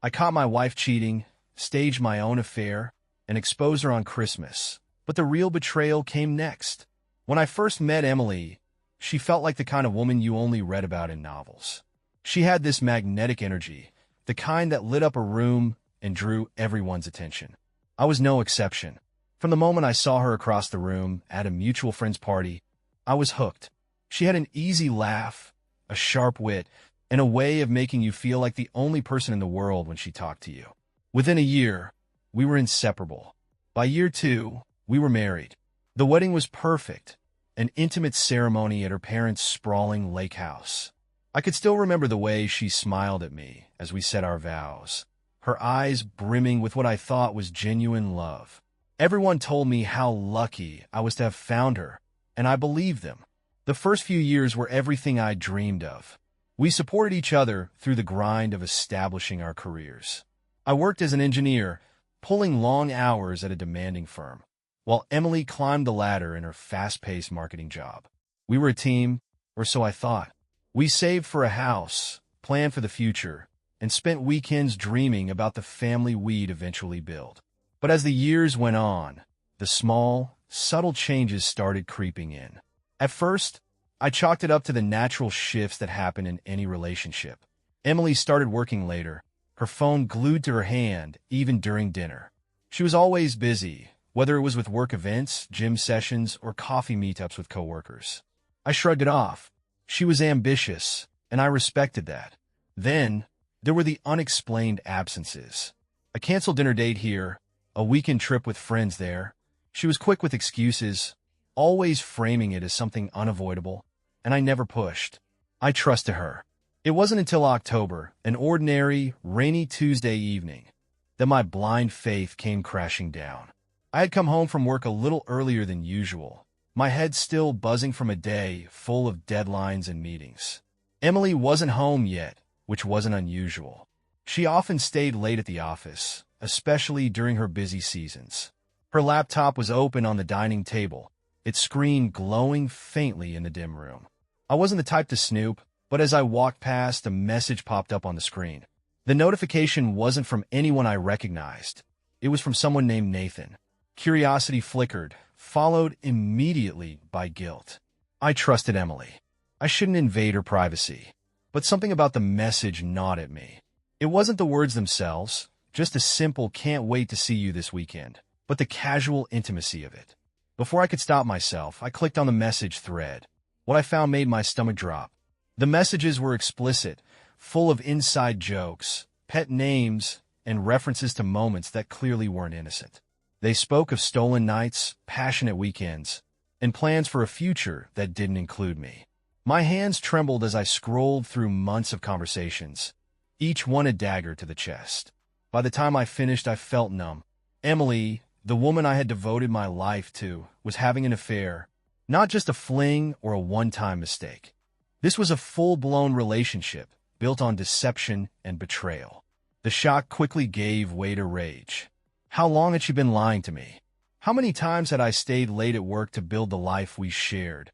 I caught my wife cheating, staged my own affair, and exposed her on Christmas. But the real betrayal came next. When I first met Emily, she felt like the kind of woman you only read about in novels. She had this magnetic energy, the kind that lit up a room and drew everyone's attention. I was no exception. From the moment I saw her across the room at a mutual friend's party, I was hooked. She had an easy laugh, a sharp wit, and a way of making you feel like the only person in the world when she talked to you. Within a year, we were inseparable. By year 2, we were married. The wedding was perfect, an intimate ceremony at her parents' sprawling lake house. I could still remember the way she smiled at me as we said our vows, her eyes brimming with what I thought was genuine love. Everyone told me how lucky I was to have found her, and I believed them. The first few years were everything I dreamed of. We supported each other through the grind of establishing our careers. I worked as an engineer, pulling long hours at a demanding firm, while Emily climbed the ladder in her fast-paced marketing job. We were a team, or so I thought. We saved for a house, planned for the future, and spent weekends dreaming about the family we'd eventually build. But as the years went on, the small, subtle changes started creeping in. At first, I chalked it up to the natural shifts that happen in any relationship. Emily started working later, her phone glued to her hand, even during dinner. She was always busy, whether it was with work events, gym sessions, or coffee meetups with coworkers. I shrugged it off. She was ambitious, and I respected that. Then, there were the unexplained absences. A canceled dinner date here, a weekend trip with friends there. She was quick with excuses, always framing it as something unavoidable, and I never pushed. I trusted her. It wasn't until October, an ordinary, rainy Tuesday evening, that my blind faith came crashing down. I had come home from work a little earlier than usual, my head still buzzing from a day full of deadlines and meetings. Emily wasn't home yet, which wasn't unusual. She often stayed late at the office, especially during her busy seasons. Her laptop was open on the dining table, its screen glowing faintly in the dim room. I wasn't the type to snoop, but as I walked past, a message popped up on the screen. The notification wasn't from anyone I recognized. It was from someone named Nathan. Curiosity flickered, followed immediately by guilt. I trusted Emily. I shouldn't invade her privacy. But something about the message gnawed at me. It wasn't the words themselves, just a simple "can't wait to see you this weekend," but the casual intimacy of it. Before I could stop myself, I clicked on the message thread. What I found made my stomach drop. The messages were explicit, full of inside jokes, pet names, and references to moments that clearly weren't innocent. They spoke of stolen nights, passionate weekends, and plans for a future that didn't include me. My hands trembled as I scrolled through months of conversations, each one a dagger to the chest. By the time I finished, I felt numb. Emily, the woman I had devoted my life to, was having an affair, not just a fling or a one-time mistake. This was a full-blown relationship built on deception and betrayal. The shock quickly gave way to rage. How long had she been lying to me? How many times had I stayed late at work to build the life we shared,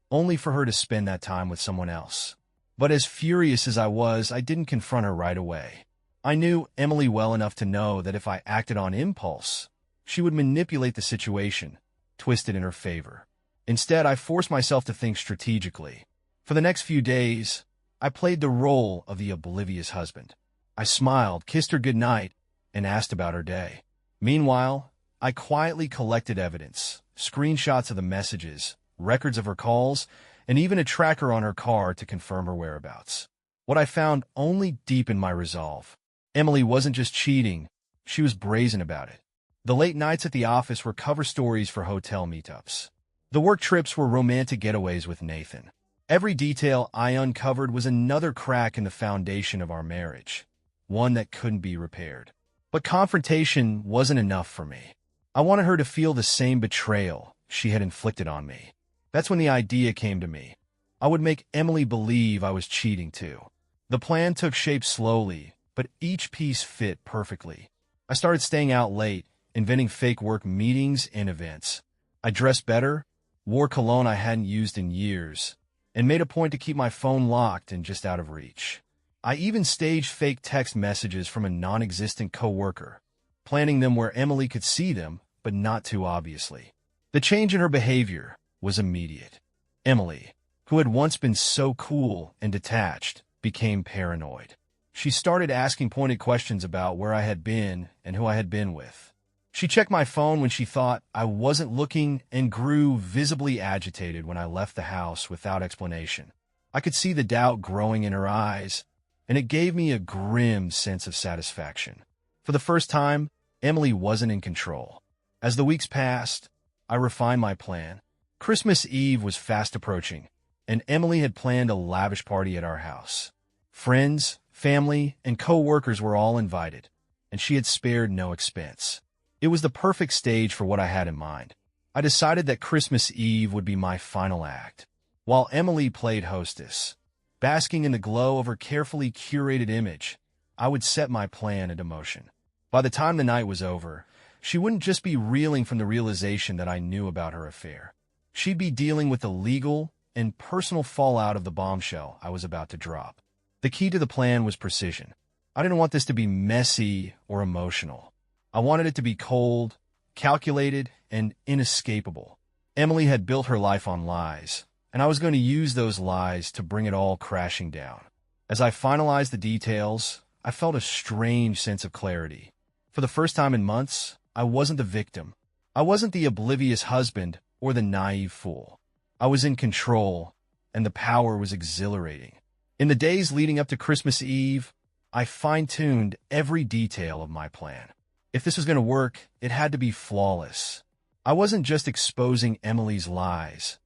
only for her to spend that time with someone else? But as furious as I was, I didn't confront her right away. I knew Emily well enough to know that if I acted on impulse, she would manipulate the situation, twist it in her favor. Instead, I forced myself to think strategically. For the next few days, I played the role of the oblivious husband. I smiled, kissed her goodnight, and asked about her day. Meanwhile, I quietly collected evidence, screenshots of the messages, records of her calls, and even a tracker on her car to confirm her whereabouts. What I found only deepened my resolve. Emily wasn't just cheating, she was brazen about it. The late nights at the office were cover stories for hotel meetups. The work trips were romantic getaways with Nathan. Every detail I uncovered was another crack in the foundation of our marriage, one that couldn't be repaired. But confrontation wasn't enough for me. I wanted her to feel the same betrayal she had inflicted on me. That's when the idea came to me. I would make Emily believe I was cheating too. The plan took shape slowly, but each piece fit perfectly. I started staying out late, inventing fake work meetings and events. I dressed better, wore cologne I hadn't used in years, and made a point to keep my phone locked and just out of reach. I even staged fake text messages from a non-existent coworker, planning them where Emily could see them, but not too obviously. The change in her behavior was immediate. Emily, who had once been so cool and detached, became paranoid. She started asking pointed questions about where I had been and who I had been with. She checked my phone when she thought I wasn't looking and grew visibly agitated when I left the house without explanation. I could see the doubt growing in her eyes, and it gave me a grim sense of satisfaction. For the first time, Emily wasn't in control. As the weeks passed, I refined my plan. Christmas Eve was fast approaching, and Emily had planned a lavish party at our house. Friends, family, and co-workers were all invited, and she had spared no expense. It was the perfect stage for what I had in mind. I decided that Christmas Eve would be my final act. While Emily played hostess, basking in the glow of her carefully curated image, I would set my plan into motion. By the time the night was over, she wouldn't just be reeling from the realization that I knew about her affair. She'd be dealing with the legal and personal fallout of the bombshell I was about to drop. The key to the plan was precision. I didn't want this to be messy or emotional. I wanted it to be cold, calculated, and inescapable. Emily had built her life on lies, and I was going to use those lies to bring it all crashing down. As I finalized the details, I felt a strange sense of clarity. For the first time in months, I wasn't the victim. I wasn't the oblivious husband or the naive fool. I was in control, and the power was exhilarating. In the days leading up to Christmas Eve, I fine-tuned every detail of my plan. If this was going to work, it had to be flawless. I wasn't just exposing Emily's lies.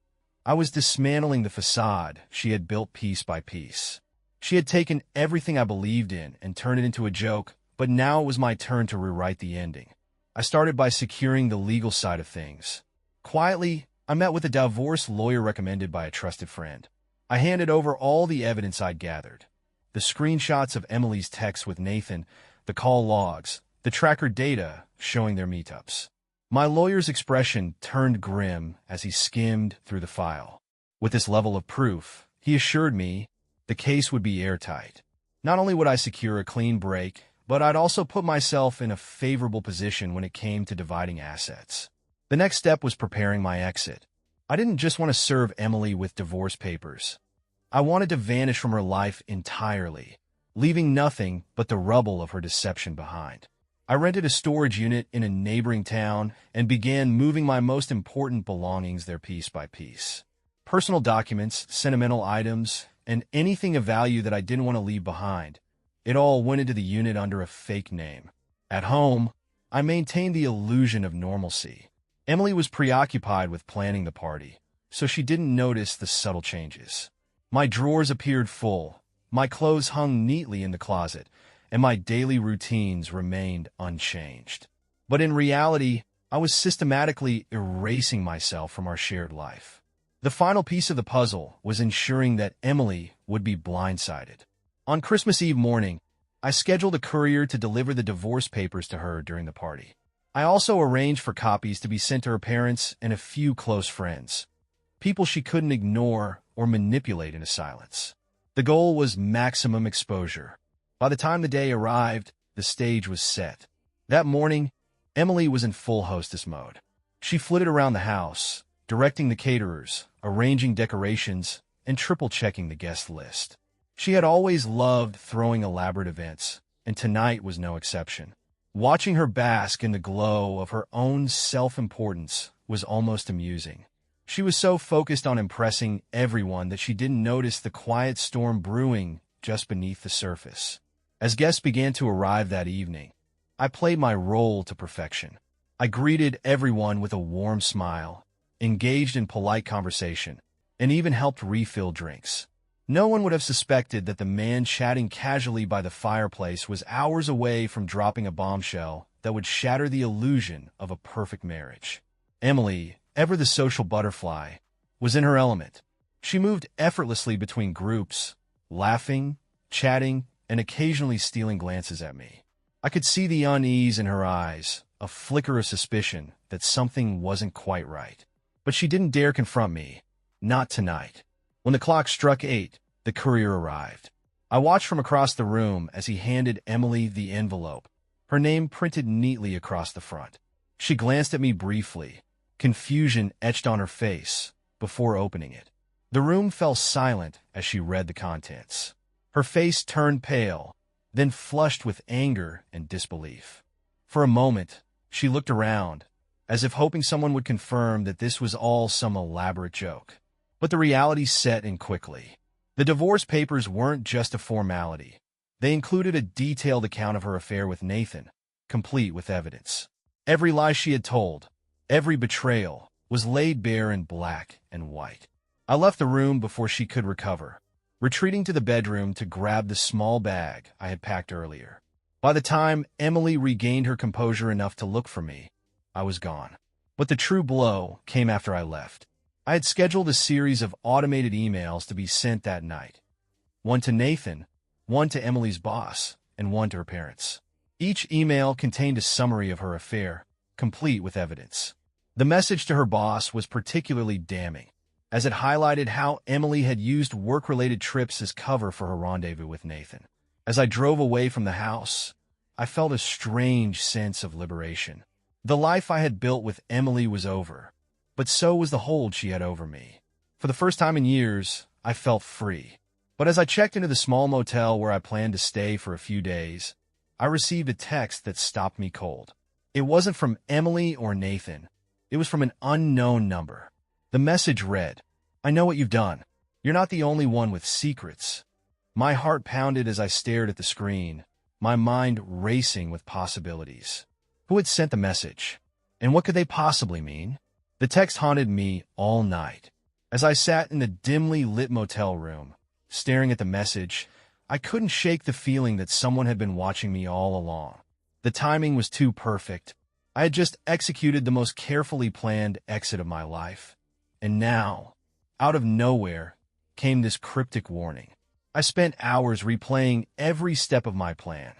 I was dismantling the facade she had built piece by piece. She had taken everything I believed in and turned it into a joke, but now it was my turn to rewrite the ending. I started by securing the legal side of things. Quietly, I met with a divorce lawyer recommended by a trusted friend. I handed over all the evidence I'd gathered. The screenshots of Emily's texts with Nathan, the call logs, the tracker data showing their meetups. My lawyer's expression turned grim as he skimmed through the file. With this level of proof, he assured me the case would be airtight. Not only would I secure a clean break, but I'd also put myself in a favorable position when it came to dividing assets. The next step was preparing my exit. I didn't just want to serve Emily with divorce papers. I wanted to vanish from her life entirely, leaving nothing but the rubble of her deception behind. I rented a storage unit in a neighboring town and began moving my most important belongings there piece by piece. Personal documents, sentimental items, and anything of value that I didn't want to leave behind. It all went into the unit under a fake name. At home, I maintained the illusion of normalcy. Emily was preoccupied with planning the party, so she didn't notice the subtle changes. My drawers appeared full, my clothes hung neatly in the closet, and my daily routines remained unchanged. But in reality, I was systematically erasing myself from our shared life. The final piece of the puzzle was ensuring that Emily would be blindsided. On Christmas Eve morning, I scheduled a courier to deliver the divorce papers to her during the party. I also arranged for copies to be sent to her parents and a few close friends, people she couldn't ignore or manipulate into silence. The goal was maximum exposure. By the time the day arrived, the stage was set. That morning, Emily was in full hostess mode. She flitted around the house, directing the caterers, arranging decorations, and triple-checking the guest list. She had always loved throwing elaborate events, and tonight was no exception. Watching her bask in the glow of her own self-importance was almost amusing. She was so focused on impressing everyone that she didn't notice the quiet storm brewing just beneath the surface. As guests began to arrive that evening, I played my role to perfection. I greeted everyone with a warm smile, engaged in polite conversation, and even helped refill drinks. No one would have suspected that the man chatting casually by the fireplace was hours away from dropping a bombshell that would shatter the illusion of a perfect marriage. Emily, ever the social butterfly, was in her element. She moved effortlessly between groups, laughing, chatting, and occasionally stealing glances at me. I could see the unease in her eyes, a flicker of suspicion that something wasn't quite right. But she didn't dare confront me. Not tonight. When the clock struck 8, the courier arrived. I watched from across the room as he handed Emily the envelope, her name printed neatly across the front. She glanced at me briefly, confusion etched on her face, before opening it. The room fell silent as she read the contents. Her face turned pale, then flushed with anger and disbelief. For a moment, she looked around, as if hoping someone would confirm that this was all some elaborate joke. But the reality set in quickly. The divorce papers weren't just a formality. They included a detailed account of her affair with Nathan, complete with evidence. Every lie she had told, every betrayal, was laid bare in black and white. I left the room before she could recover, retreating to the bedroom to grab the small bag I had packed earlier. By the time Emily regained her composure enough to look for me, I was gone. But the true blow came after I left. I had scheduled a series of automated emails to be sent that night. One to Nathan, one to Emily's boss, and one to her parents. Each email contained a summary of her affair, complete with evidence. The message to her boss was particularly damning, as it highlighted how Emily had used work-related trips as cover for her rendezvous with Nathan. As I drove away from the house, I felt a strange sense of liberation. The life I had built with Emily was over, but so was the hold she had over me. For the first time in years, I felt free. But as I checked into the small motel where I planned to stay for a few days, I received a text that stopped me cold. It wasn't from Emily or Nathan. It was from an unknown number. The message read, "I know what you've done. You're not the only one with secrets." My heart pounded as I stared at the screen, my mind racing with possibilities. Who had sent the message? And what could they possibly mean? The text haunted me all night. As I sat in the dimly lit motel room, staring at the message, I couldn't shake the feeling that someone had been watching me all along. The timing was too perfect. I had just executed the most carefully planned exit of my life. And now, out of nowhere, came this cryptic warning. I spent hours replaying every step of my plan,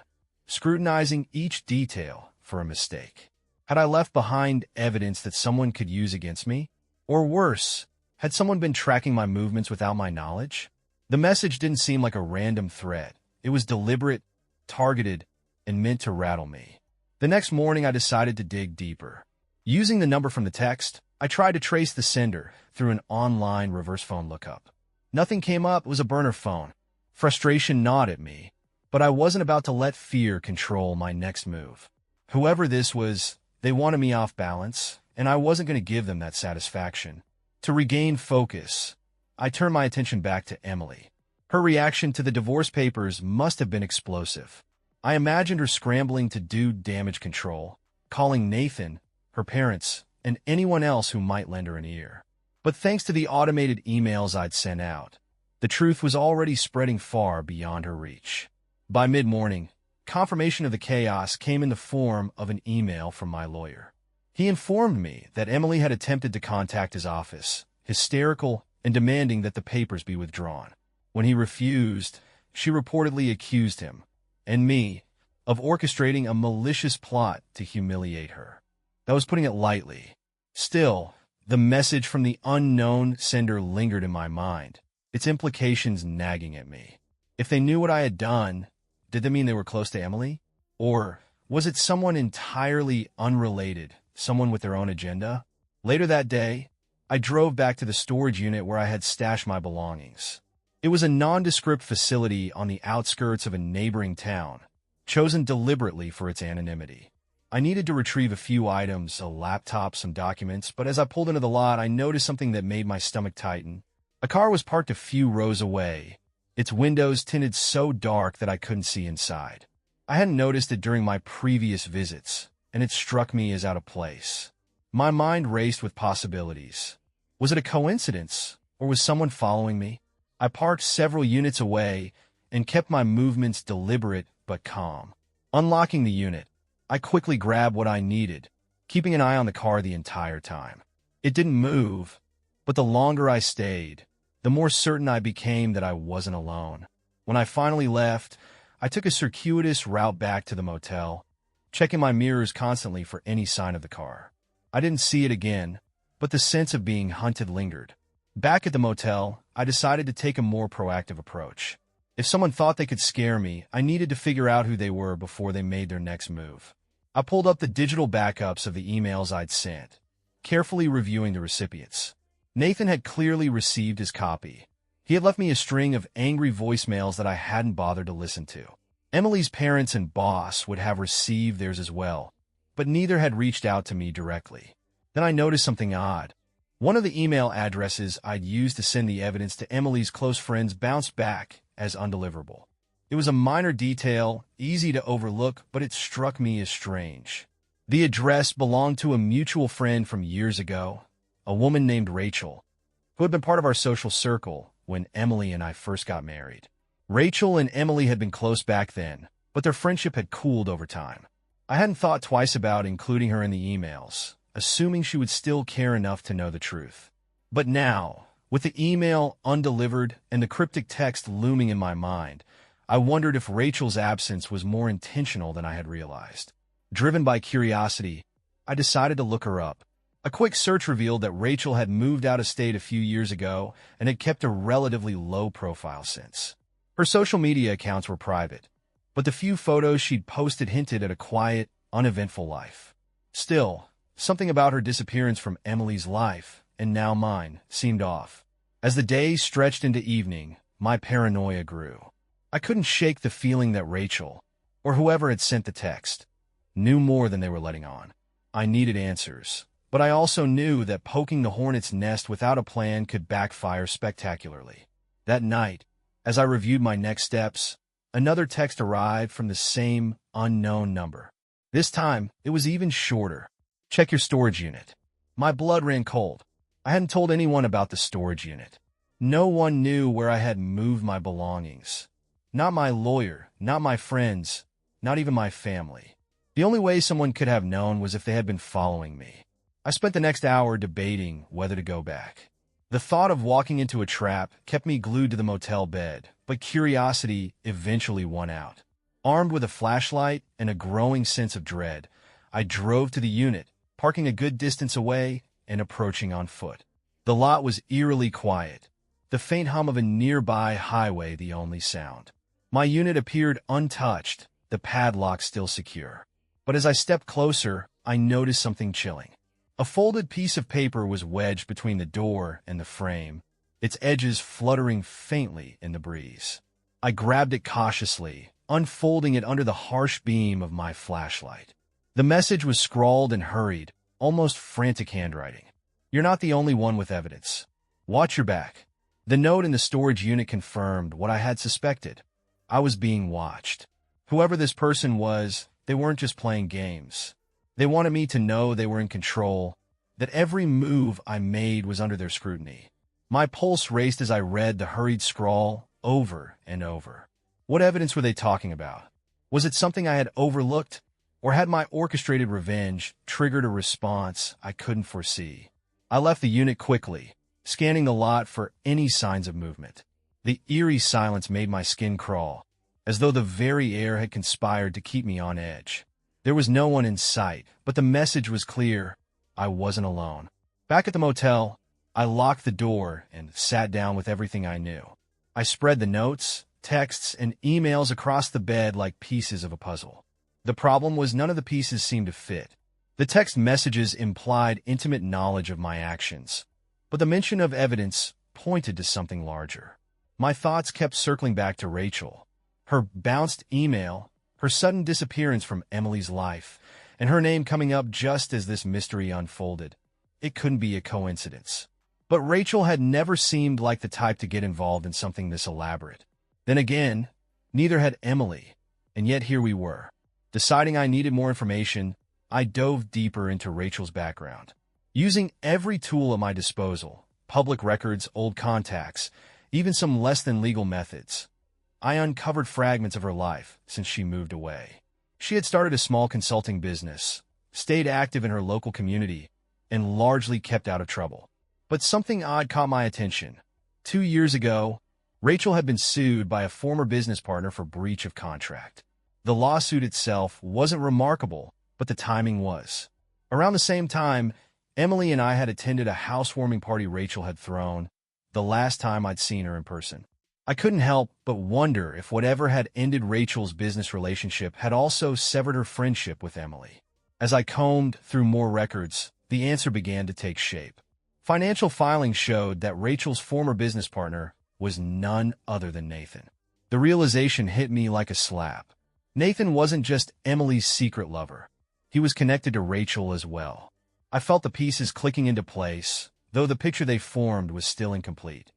scrutinizing each detail for a mistake. Had I left behind evidence that someone could use against me? Or worse, had someone been tracking my movements without my knowledge? The message didn't seem like a random threat. It was deliberate, targeted, and meant to rattle me. The next morning, I decided to dig deeper. Using the number from the text, I tried to trace the sender through an online reverse phone lookup. Nothing came up. It was a burner phone. Frustration gnawed at me, but I wasn't about to let fear control my next move. Whoever this was, they wanted me off balance, and I wasn't going to give them that satisfaction. To regain focus, I turned my attention back to Emily. Her reaction to the divorce papers must have been explosive. I imagined her scrambling to do damage control, calling Nathan, her parents, and anyone else who might lend her an ear. But thanks to the automated emails I'd sent out, the truth was already spreading far beyond her reach. By mid-morning, confirmation of the chaos came in the form of an email from my lawyer. He informed me that Emily had attempted to contact his office, hysterical and demanding that the papers be withdrawn. When he refused, she reportedly accused him, and me, of orchestrating a malicious plot to humiliate her. That was putting it lightly. Still, the message from the unknown sender lingered in my mind, its implications nagging at me. If they knew what I had done, did that mean they were close to Emily? Or was it someone entirely unrelated, someone with their own agenda? Later that day, I drove back to the storage unit where I had stashed my belongings. It was a nondescript facility on the outskirts of a neighboring town, chosen deliberately for its anonymity. I needed to retrieve a few items, a laptop, some documents, but as I pulled into the lot, I noticed something that made my stomach tighten. A car was parked a few rows away, its windows tinted so dark that I couldn't see inside. I hadn't noticed it during my previous visits, and it struck me as out of place. My mind raced with possibilities. Was it a coincidence, or was someone following me? I parked several units away and kept my movements deliberate but calm. Unlocking the unit, I quickly grabbed what I needed, keeping an eye on the car the entire time. It didn't move, but the longer I stayed, the more certain I became that I wasn't alone. When I finally left, I took a circuitous route back to the motel, checking my mirrors constantly for any sign of the car. I didn't see it again, but the sense of being hunted lingered. Back at the motel, I decided to take a more proactive approach. If someone thought they could scare me, I needed to figure out who they were before they made their next move. I pulled up the digital backups of the emails I'd sent, carefully reviewing the recipients. Nathan had clearly received his copy. He had left me a string of angry voicemails that I hadn't bothered to listen to. Emily's parents and boss would have received theirs as well, but neither had reached out to me directly. Then I noticed something odd. One of the email addresses I'd used to send the evidence to Emily's close friends bounced back as undeliverable. It was a minor detail, easy to overlook, but it struck me as strange. The address belonged to a mutual friend from years ago, a woman named Rachel, who had been part of our social circle when Emily and I first got married. Rachel and Emily had been close back then, but their friendship had cooled over time. I hadn't thought twice about including her in the emails, assuming she would still care enough to know the truth. But now, with the email undelivered and the cryptic text looming in my mind, I wondered if Rachel's absence was more intentional than I had realized. Driven by curiosity, I decided to look her up. A quick search revealed that Rachel had moved out of state a few years ago and had kept a relatively low profile since. Her social media accounts were private, but the few photos she'd posted hinted at a quiet, uneventful life. Still, something about her disappearance from Emily's life, and now mine, seemed off. As the days stretched into evening, my paranoia grew. I couldn't shake the feeling that Rachel, or whoever had sent the text, knew more than they were letting on. I needed answers, but I also knew that poking the hornet's nest without a plan could backfire spectacularly. That night, as I reviewed my next steps, another text arrived from the same unknown number. This time, it was even shorter. Check your storage unit. My blood ran cold. I hadn't told anyone about the storage unit. No one knew where I had moved my belongings. Not my lawyer, not my friends, not even my family. The only way someone could have known was if they had been following me. I spent the next hour debating whether to go back. The thought of walking into a trap kept me glued to the motel bed, but curiosity eventually won out. Armed with a flashlight and a growing sense of dread, I drove to the unit, parking a good distance away and approaching on foot. The lot was eerily quiet, the faint hum of a nearby highway the only sound. My unit appeared untouched, the padlock still secure. But as I stepped closer, I noticed something chilling. A folded piece of paper was wedged between the door and the frame, its edges fluttering faintly in the breeze. I grabbed it cautiously, unfolding it under the harsh beam of my flashlight. The message was scrawled and hurried, almost frantic handwriting. You're not the only one with evidence. Watch your back. The note in the storage unit confirmed what I had suspected. I was being watched. Whoever this person was, they weren't just playing games. They wanted me to know they were in control, that every move I made was under their scrutiny. My pulse raced as I read the hurried scrawl over and over. What evidence were they talking about? Was it something I had overlooked, or had my orchestrated revenge triggered a response I couldn't foresee? I left the unit quickly, scanning the lot for any signs of movement. The eerie silence made my skin crawl, as though the very air had conspired to keep me on edge. There was no one in sight, but the message was clear. I wasn't alone. Back at the motel, I locked the door and sat down with everything I knew. I spread the notes, texts, and emails across the bed like pieces of a puzzle. The problem was none of the pieces seemed to fit. The text messages implied intimate knowledge of my actions, but the mention of evidence pointed to something larger. My thoughts kept circling back to Rachel, her bounced email, her sudden disappearance from Emily's life, and her name coming up just as this mystery unfolded. It couldn't be a coincidence. But Rachel had never seemed like the type to get involved in something this elaborate. Then again, neither had Emily, and yet here we were. Deciding I needed more information, I dove deeper into Rachel's background. Using every tool at my disposal, public records, old contacts, even some less-than-legal methods, I uncovered fragments of her life since she moved away. She had started a small consulting business, stayed active in her local community, and largely kept out of trouble. But something odd caught my attention. 2 years ago, Rachel had been sued by a former business partner for breach of contract. The lawsuit itself wasn't remarkable, but the timing was. Around the same time, Emily and I had attended a housewarming party Rachel had thrown, the last time I'd seen her in person. I couldn't help but wonder if whatever had ended Rachel's business relationship had also severed her friendship with Emily. As I combed through more records, the answer began to take shape. Financial filings showed that Rachel's former business partner was none other than Nathan. The realization hit me like a slap. Nathan wasn't just Emily's secret lover. He was connected to Rachel as well. I felt the pieces clicking into place, though the picture they formed was still incomplete.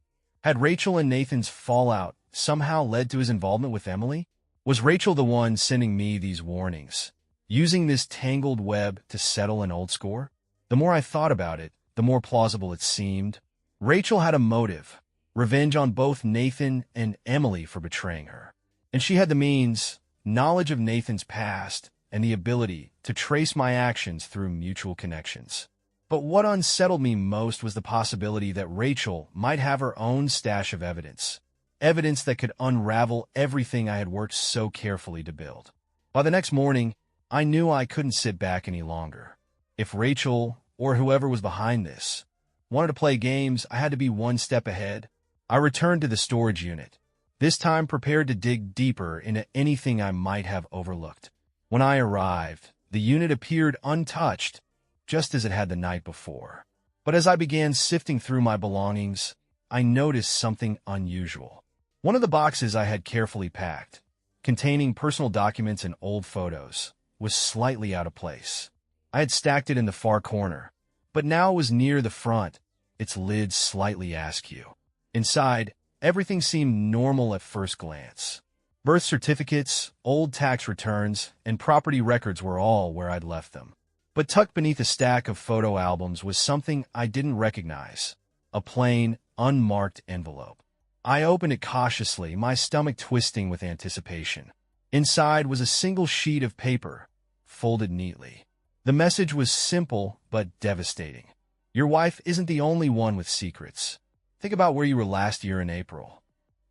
Had Rachel and Nathan's fallout somehow led to his involvement with Emily? Was Rachel the one sending me these warnings, using this tangled web to settle an old score? The more I thought about it, the more plausible it seemed. Rachel had a motive, revenge on both Nathan and Emily for betraying her. And she had the means, knowledge of Nathan's past, and the ability to trace my actions through mutual connections. But what unsettled me most was the possibility that Rachel might have her own stash of evidence that could unravel everything I had worked so carefully to build. By the next morning, I knew I couldn't sit back any longer. If Rachel, or whoever was behind this, wanted to play games, I had to be one step ahead. I returned to the storage unit, this time prepared to dig deeper into anything I might have overlooked. When I arrived, the unit appeared untouched, just as it had the night before. But as I began sifting through my belongings, I noticed something unusual. One of the boxes I had carefully packed, containing personal documents and old photos, was slightly out of place. I had stacked it in the far corner, but now it was near the front, its lid slightly askew. Inside, everything seemed normal at first glance. Birth certificates, old tax returns, and property records were all where I'd left them. But tucked beneath a stack of photo albums was something I didn't recognize, a plain, unmarked envelope. I opened it cautiously, my stomach twisting with anticipation. Inside was a single sheet of paper, folded neatly. The message was simple but devastating. Your wife isn't the only one with secrets. Think about where you were last year in April.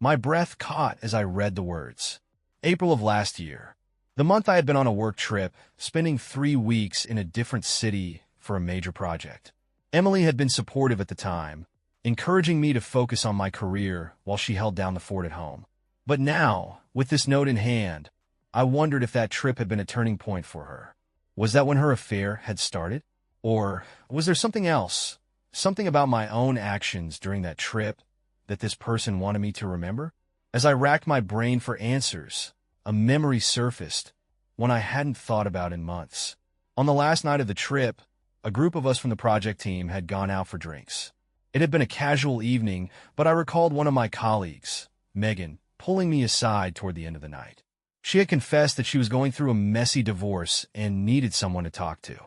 My breath caught as I read the words. April of last year. The month I had been on a work trip, spending 3 weeks in a different city for a major project. Emily had been supportive at the time, encouraging me to focus on my career while she held down the fort at home. But now, with this note in hand, I wondered if that trip had been a turning point for her. Was that when her affair had started? Or was there something else, something about my own actions during that trip that this person wanted me to remember? As I racked my brain for answers, a memory surfaced, one I hadn't thought about in months. On the last night of the trip, a group of us from the project team had gone out for drinks. It had been a casual evening, but I recalled one of my colleagues, Megan, pulling me aside toward the end of the night. She had confessed that she was going through a messy divorce and needed someone to talk to.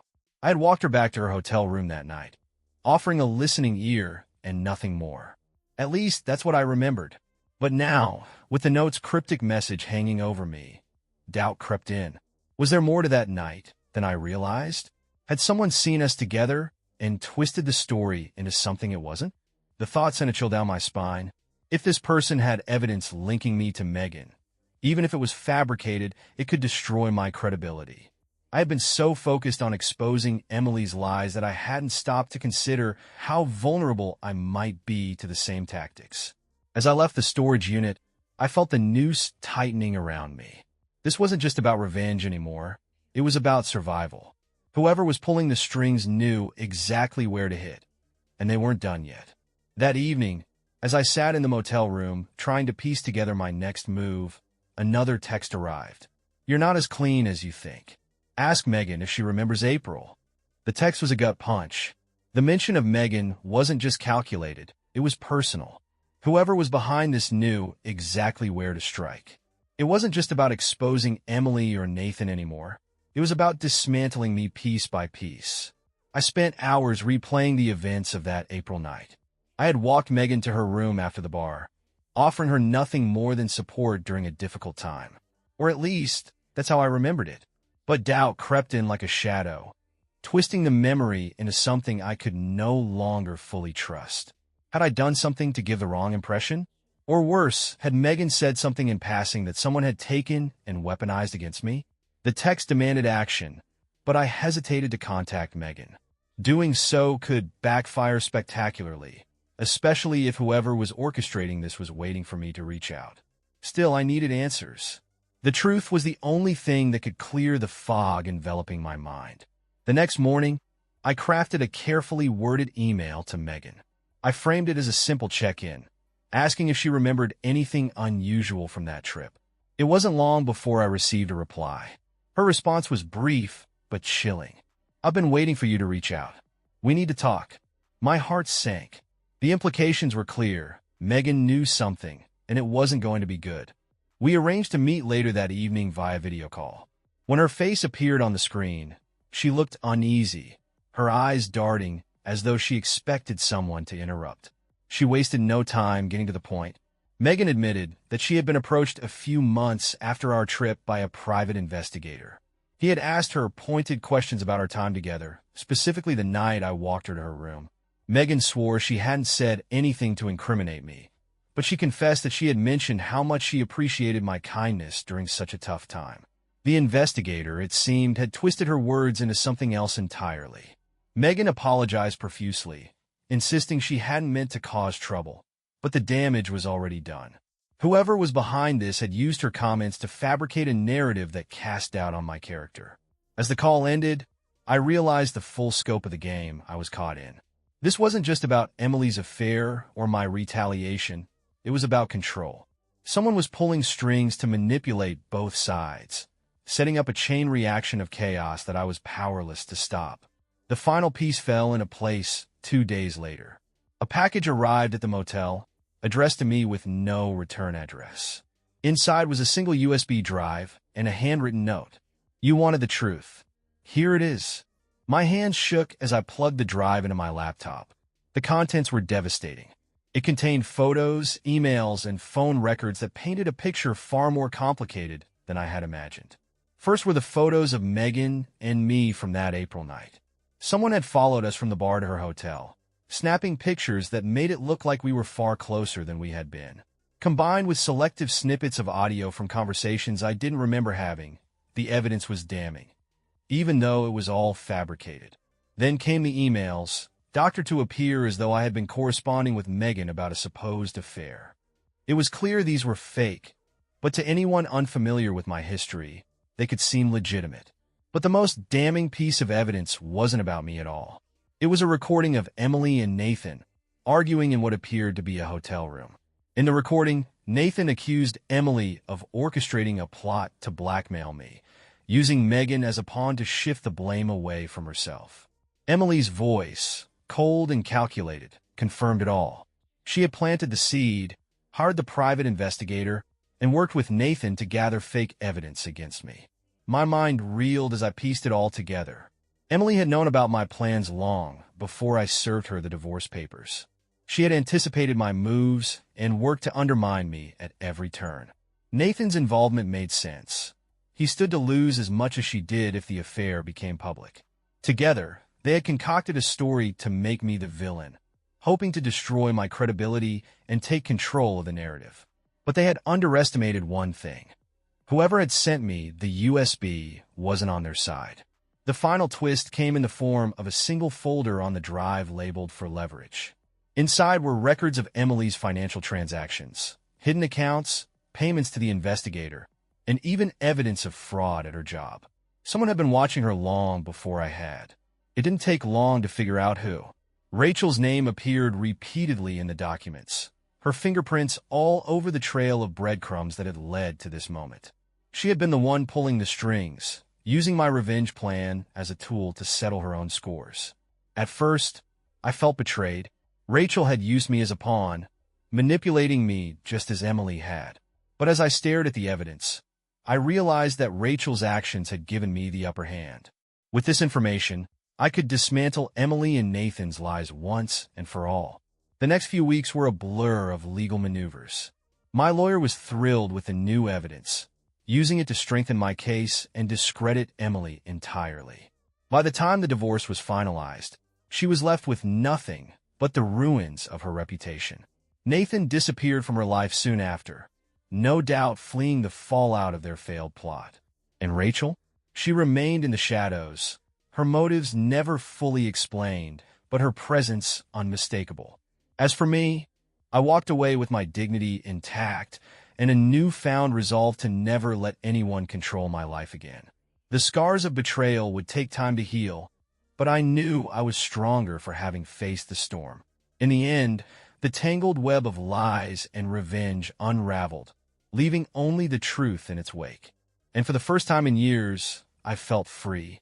I had walked her back to her hotel room that night, offering a listening ear and nothing more. At least that's what I remembered. But now, with the note's cryptic message hanging over me, doubt crept in. Was there more to that night than I realized? Had someone seen us together and twisted the story into something it wasn't? The thought sent a chill down my spine. If this person had evidence linking me to Megan, even if it was fabricated, it could destroy my credibility. I had been so focused on exposing Emily's lies that I hadn't stopped to consider how vulnerable I might be to the same tactics. As I left the storage unit, I felt the noose tightening around me. This wasn't just about revenge anymore. It was about survival. Whoever was pulling the strings knew exactly where to hit, and they weren't done yet. That evening, as I sat in the motel room trying to piece together my next move, another text arrived. You're not as clean as you think. Ask Megan if she remembers April. The text was a gut punch. The mention of Megan wasn't just calculated, it was personal. Whoever was behind this knew exactly where to strike. It wasn't just about exposing Emily or Nathan anymore. It was about dismantling me piece by piece. I spent hours replaying the events of that April night. I had walked Megan to her room after the bar, offering her nothing more than support during a difficult time. Or at least, that's how I remembered it. But doubt crept in like a shadow, twisting the memory into something I could no longer fully trust. Had I done something to give the wrong impression? Or worse, had Megan said something in passing that someone had taken and weaponized against me? The text demanded action, but I hesitated to contact Megan. Doing so could backfire spectacularly, especially if whoever was orchestrating this was waiting for me to reach out. Still, I needed answers. The truth was the only thing that could clear the fog enveloping my mind. The next morning, I crafted a carefully worded email to Megan. I framed it as a simple check-in, asking if she remembered anything unusual from that trip. It wasn't long before I received a reply. Her response was brief, but chilling. "I've been waiting for you to reach out. We need to talk." My heart sank. The implications were clear. Megan knew something, and it wasn't going to be good. We arranged to meet later that evening via video call. When her face appeared on the screen, she looked uneasy, her eyes darting as though she expected someone to interrupt. She wasted no time getting to the point. Megan admitted that she had been approached a few months after our trip by a private investigator. He had asked her pointed questions about our time together, specifically the night I walked her to her room. Megan swore she hadn't said anything to incriminate me, but she confessed that she had mentioned how much she appreciated my kindness during such a tough time. The investigator, it seemed, had twisted her words into something else entirely. Megan apologized profusely, insisting she hadn't meant to cause trouble, but the damage was already done. Whoever was behind this had used her comments to fabricate a narrative that cast doubt on my character. As the call ended, I realized the full scope of the game I was caught in. This wasn't just about Emily's affair or my retaliation. It was about control. Someone was pulling strings to manipulate both sides, setting up a chain reaction of chaos that I was powerless to stop. The final piece fell into place 2 days later. A package arrived at the motel, addressed to me with no return address. Inside was a single USB drive and a handwritten note. "You wanted the truth. Here it is." My hands shook as I plugged the drive into my laptop. The contents were devastating. It contained photos, emails, and phone records that painted a picture far more complicated than I had imagined. First were the photos of Megan and me from that April night. Someone had followed us from the bar to her hotel, snapping pictures that made it look like we were far closer than we had been. Combined with selective snippets of audio from conversations I didn't remember having, the evidence was damning, even though it was all fabricated. Then came the emails, doctored to appear as though I had been corresponding with Megan about a supposed affair. It was clear these were fake, but to anyone unfamiliar with my history, they could seem legitimate. But the most damning piece of evidence wasn't about me at all. It was a recording of Emily and Nathan arguing in what appeared to be a hotel room. In the recording, Nathan accused Emily of orchestrating a plot to blackmail me, using Megan as a pawn to shift the blame away from herself. Emily's voice, cold and calculated, confirmed it all. She had planted the seed, hired the private investigator, and worked with Nathan to gather fake evidence against me. My mind reeled as I pieced it all together. Emily had known about my plans long before I served her the divorce papers. She had anticipated my moves and worked to undermine me at every turn. Nathan's involvement made sense. He stood to lose as much as she did if the affair became public. Together, they had concocted a story to make me the villain, hoping to destroy my credibility and take control of the narrative. But they had underestimated one thing. Whoever had sent me the USB wasn't on their side. The final twist came in the form of a single folder on the drive labeled for leverage. Inside were records of Emily's financial transactions, hidden accounts, payments to the investigator, and even evidence of fraud at her job. Someone had been watching her long before I had. It didn't take long to figure out who. Rachel's name appeared repeatedly in the documents, her fingerprints all over the trail of breadcrumbs that had led to this moment. She had been the one pulling the strings, using my revenge plan as a tool to settle her own scores. At first, I felt betrayed. Rachel had used me as a pawn, manipulating me just as Emily had. But as I stared at the evidence, I realized that Rachel's actions had given me the upper hand. With this information, I could dismantle Emily and Nathan's lies once and for all. The next few weeks were a blur of legal maneuvers. My lawyer was thrilled with the new evidence, using it to strengthen my case and discredit Emily entirely. By the time the divorce was finalized, she was left with nothing but the ruins of her reputation. Nathan disappeared from her life soon after, no doubt fleeing the fallout of their failed plot. And Rachel? She remained in the shadows, her motives never fully explained, but her presence unmistakable. As for me, I walked away with my dignity intact and a newfound resolve to never let anyone control my life again. The scars of betrayal would take time to heal, but I knew I was stronger for having faced the storm. In the end, the tangled web of lies and revenge unraveled, leaving only the truth in its wake. And for the first time in years, I felt free.